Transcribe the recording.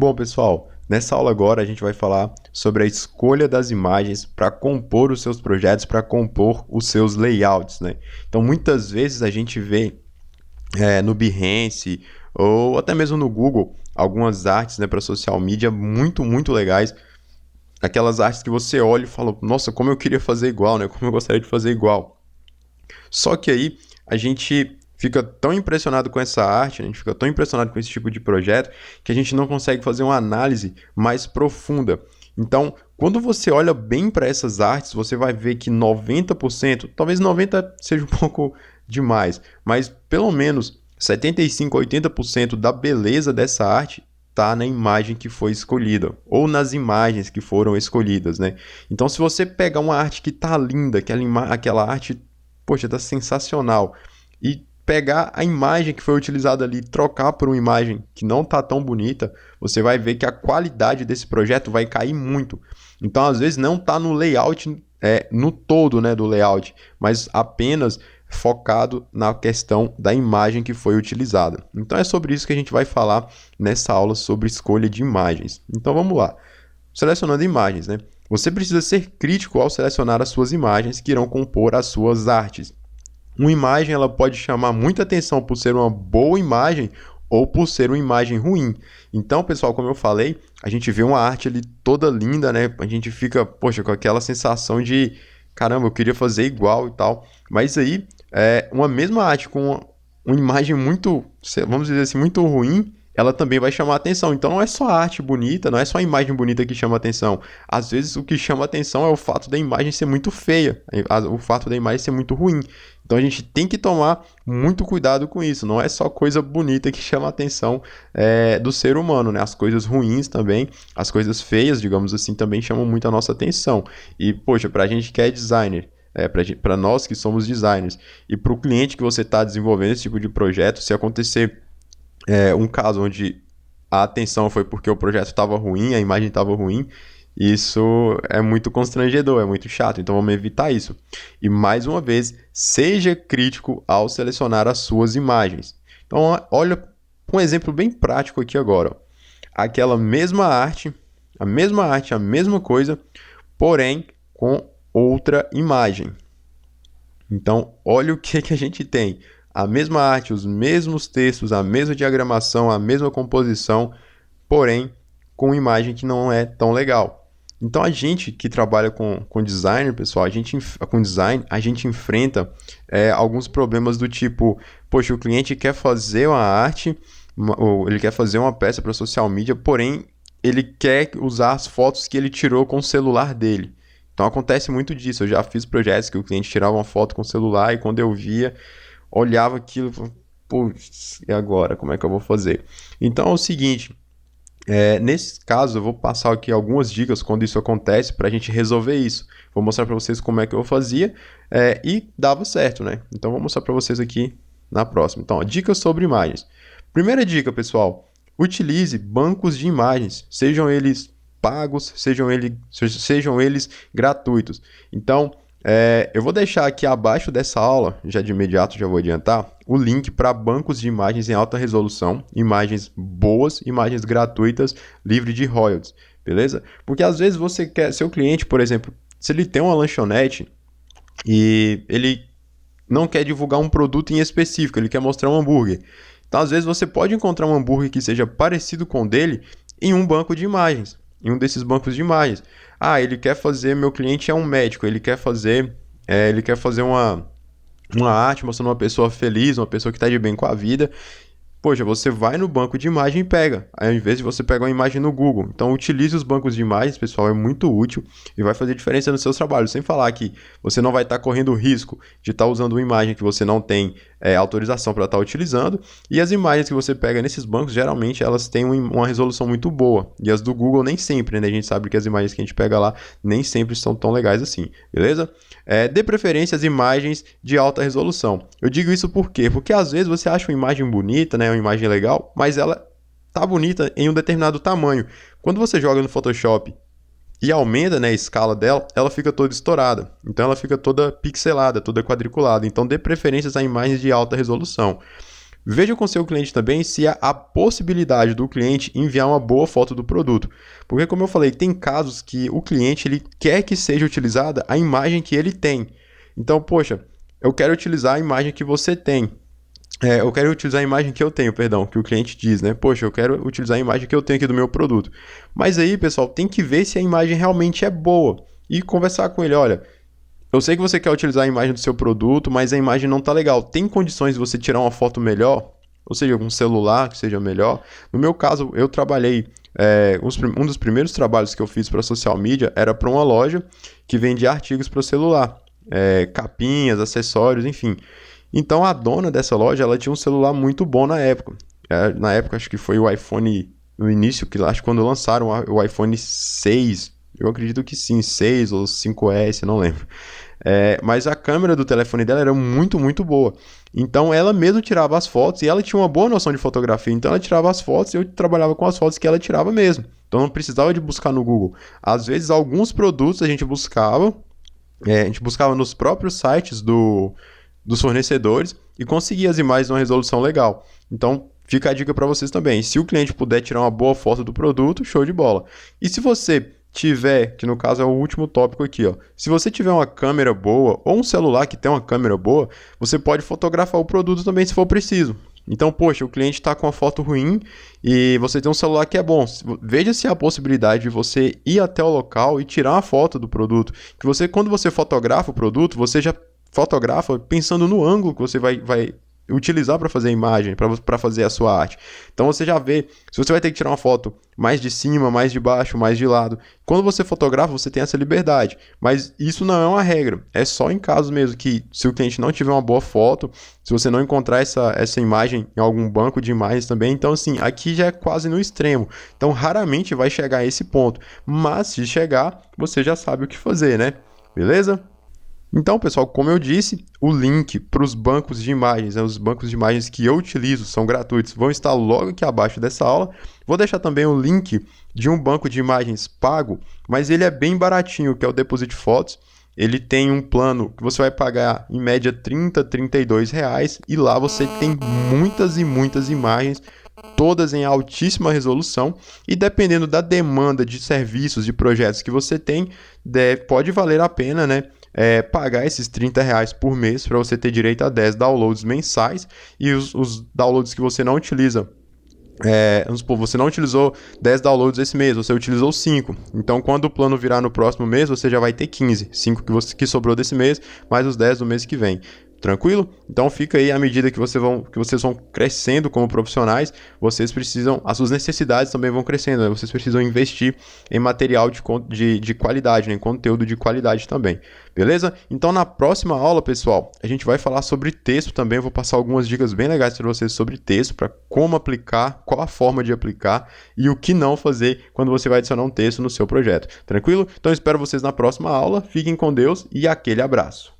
Bom, pessoal, nessa aula agora a gente vai falar sobre a escolha das imagens para compor os seus projetos, para compor os seus layouts, né? Então, muitas vezes a gente vê no Behance ou até mesmo no Google algumas artes, né, para social media muito legais. Aquelas artes que você olha e fala, nossa, como eu queria fazer igual, né? Como eu gostaria de fazer igual. Só que aí a gente fica tão impressionado com essa arte, a gente fica tão impressionado com esse tipo de projeto, que a gente não consegue fazer uma análise mais profunda. Então, quando você olha bem para essas artes, você vai ver que 90%, talvez 90% seja um pouco demais, mas pelo menos 75, 80% da beleza dessa arte está na imagem que foi escolhida, ou nas imagens que foram escolhidas, né? Então, se você pegar uma arte que está linda, aquela arte, poxa, tá sensacional, e pegar a imagem que foi utilizada ali, trocar por uma imagem que não tá tão bonita, você vai ver que a qualidade desse projeto vai cair muito. Então, às vezes, não tá no layout, no todo, né, do layout, mas apenas focado na questão da imagem que foi utilizada. Então, é sobre isso que a gente vai falar nessa aula sobre escolha de imagens. Então, vamos lá. Selecionando imagens, né? Você precisa ser crítico ao selecionar as suas imagens que irão compor as suas artes. Uma imagem ela pode chamar muita atenção por ser uma boa imagem ou por ser uma imagem ruim. Então, pessoal, como eu falei, a gente vê uma arte ali toda linda, né? A gente fica, poxa, com aquela sensação de, caramba, eu queria fazer igual e tal. Mas aí, uma mesma arte com uma imagem muito, vamos dizer assim, muito ruim, ela também vai chamar atenção. Então não é só a arte bonita, não é só a imagem bonita que chama atenção. Às vezes o que chama atenção é o fato da imagem ser muito feia, o fato da imagem ser muito ruim. Então a gente tem que tomar muito cuidado com isso. Não é só coisa bonita que chama a atenção do ser humano, né? As coisas ruins também, as coisas feias, digamos assim, também chamam muito a nossa atenção. E, poxa, pra gente que é designer, para nós que somos designers, e para o cliente que você está desenvolvendo esse tipo de projeto, se acontecer um caso onde a atenção foi porque o projeto estava ruim, a imagem estava ruim, isso é muito constrangedor, é muito chato, então vamos evitar isso. E mais uma vez, seja crítico ao selecionar as suas imagens. Então, olha um exemplo bem prático aqui agora. Ó. Aquela mesma arte, a mesma coisa, porém com outra imagem. Então, olha o que a gente tem. A mesma arte, os mesmos textos, a mesma diagramação, a mesma composição, porém com imagem que não é tão legal. Então, a gente que trabalha com design, pessoal, com design, a gente enfrenta alguns problemas do tipo, poxa, o cliente quer fazer uma arte, ou ele quer fazer uma peça para social media, porém ele quer usar as fotos que ele tirou com o celular dele. Então acontece muito disso. Eu já fiz projetos que o cliente tirava uma foto com o celular e quando eu via, olhava aquilo e falava, putz, e agora? Como é que eu vou fazer? Então é o seguinte, nesse caso eu vou passar aqui algumas dicas quando isso acontece para a gente resolver isso. Vou mostrar para vocês como é que eu fazia e dava certo, né? Então vou mostrar para vocês aqui na próxima. Então, ó, dicas sobre imagens. Primeira dica, pessoal, utilize bancos de imagens, sejam eles pagos, sejam eles gratuitos. Então, eu vou deixar aqui abaixo dessa aula, já de imediato já vou adiantar, o link para bancos de imagens em alta resolução, imagens boas, imagens gratuitas, livre de royalties, beleza? Porque às vezes você quer, seu cliente, por exemplo, se ele tem uma lanchonete e ele não quer divulgar um produto em específico, ele quer mostrar um hambúrguer. Então, às vezes, você pode encontrar um hambúrguer que seja parecido com o dele em um banco de imagens, em um desses bancos de imagens. Ah, ele quer fazer, meu cliente é um médico, ele quer fazer uma arte mostrando uma pessoa feliz, uma pessoa que está de bem com a vida. Poxa, você vai no banco de imagem e pega, ao invés de você pegar uma imagem no Google. Então, utilize os bancos de imagens, pessoal, é muito útil e vai fazer diferença nos seus trabalhos. Sem falar que você não vai estar correndo o risco de estar usando uma imagem que você não tem autorização para estar utilizando. E as imagens que você pega nesses bancos, geralmente, elas têm uma resolução muito boa. E as do Google nem sempre, né? A gente sabe que as imagens que a gente pega lá nem sempre são tão legais assim, beleza? Dê preferência às imagens de alta resolução. Eu digo isso por quê? Porque às vezes você acha uma imagem bonita, né? Uma imagem legal, mas ela tá bonita em um determinado tamanho. Quando você joga no Photoshop e aumenta, né, a escala dela, ela fica toda estourada. Então ela fica toda pixelada, toda quadriculada. Então dê preferências a imagens de alta resolução. Veja com seu cliente também se há a possibilidade do cliente enviar uma boa foto do produto. Porque, como eu falei, tem casos que o cliente ele quer que seja utilizada a imagem que ele tem. Então, poxa, eu quero utilizar a imagem que você tem. Eu quero utilizar a imagem que eu tenho, perdão, que o cliente diz, né? Poxa, eu quero utilizar a imagem que eu tenho aqui do meu produto. Mas aí, pessoal, tem que ver se a imagem realmente é boa e conversar com ele, olha, eu sei que você quer utilizar a imagem do seu produto, mas a imagem não tá legal. Tem condições de você tirar uma foto melhor? Ou seja, um celular que seja melhor? No meu caso, eu trabalhei. Um dos primeiros trabalhos que eu fiz para social media era para uma loja que vendia artigos para celular, capinhas, acessórios, enfim. Então a dona dessa loja ela tinha um celular muito bom na época. Na época, acho que foi o iPhone no início, que acho que quando lançaram o iPhone 6. Eu acredito que sim, 6 ou 5S, não lembro. Mas a câmera do telefone dela era muito, muito boa. Então ela mesma tirava as fotos e ela tinha uma boa noção de fotografia. Então ela tirava as fotos e eu trabalhava com as fotos que ela tirava mesmo. Então não precisava de buscar no Google. Às vezes alguns produtos a gente buscava nos próprios sites dos fornecedores e conseguia as imagens numa resolução legal. Então fica a dica para vocês também. Se o cliente puder tirar uma boa foto do produto, show de bola. E se você tiver, que no caso é o último tópico aqui, ó. Se você tiver uma câmera boa ou um celular que tem uma câmera boa, você pode fotografar o produto também se for preciso. Então, poxa, o cliente está com uma foto ruim e você tem um celular que é bom. Veja se há a possibilidade de você ir até o local e tirar uma foto do produto. Que você, quando você fotografa o produto, você já fotografa pensando no ângulo que você vai utilizar para fazer a imagem, para fazer a sua arte. Então você já vê, se você vai ter que tirar uma foto mais de cima, mais de baixo, mais de lado, quando você fotografa, você tem essa liberdade. Mas isso não é uma regra, é só em casos mesmo que se o cliente não tiver uma boa foto, se você não encontrar essa imagem em algum banco de imagens também, então assim, aqui já é quase no extremo. Então raramente vai chegar a esse ponto, mas se chegar, você já sabe o que fazer, né? Beleza? Então, pessoal, como eu disse, o link para os bancos de imagens, os bancos de imagens que eu utilizo são gratuitos, vão estar logo aqui abaixo dessa aula. Vou deixar também o link de um banco de imagens pago, mas ele é bem baratinho, que é o Deposit Photos. Ele tem um plano que você vai pagar em média R$ 32 e lá você tem muitas e muitas imagens, todas em altíssima resolução, e dependendo da demanda de serviços, de projetos que você tem, pode valer a pena, né? Pagar esses R$ 30 por mês para você ter direito a 10 downloads mensais e os downloads que você não utiliza. Vamos supor, você não utilizou 10 downloads esse mês, você utilizou 5. Então, quando o plano virar no próximo mês, você já vai ter 15. 5 que sobrou desse mês, mais os 10 do mês que vem. Tranquilo? Então fica aí à medida que vocês vão crescendo como profissionais, as suas necessidades também vão crescendo, né? Vocês precisam investir em material de qualidade, né? Em conteúdo de qualidade também. Beleza? Então na próxima aula, pessoal, a gente vai falar sobre texto também. Eu vou passar algumas dicas bem legais para vocês sobre texto, para como aplicar, qual a forma de aplicar e o que não fazer quando você vai adicionar um texto no seu projeto. Tranquilo? Então espero vocês na próxima aula. Fiquem com Deus e aquele abraço.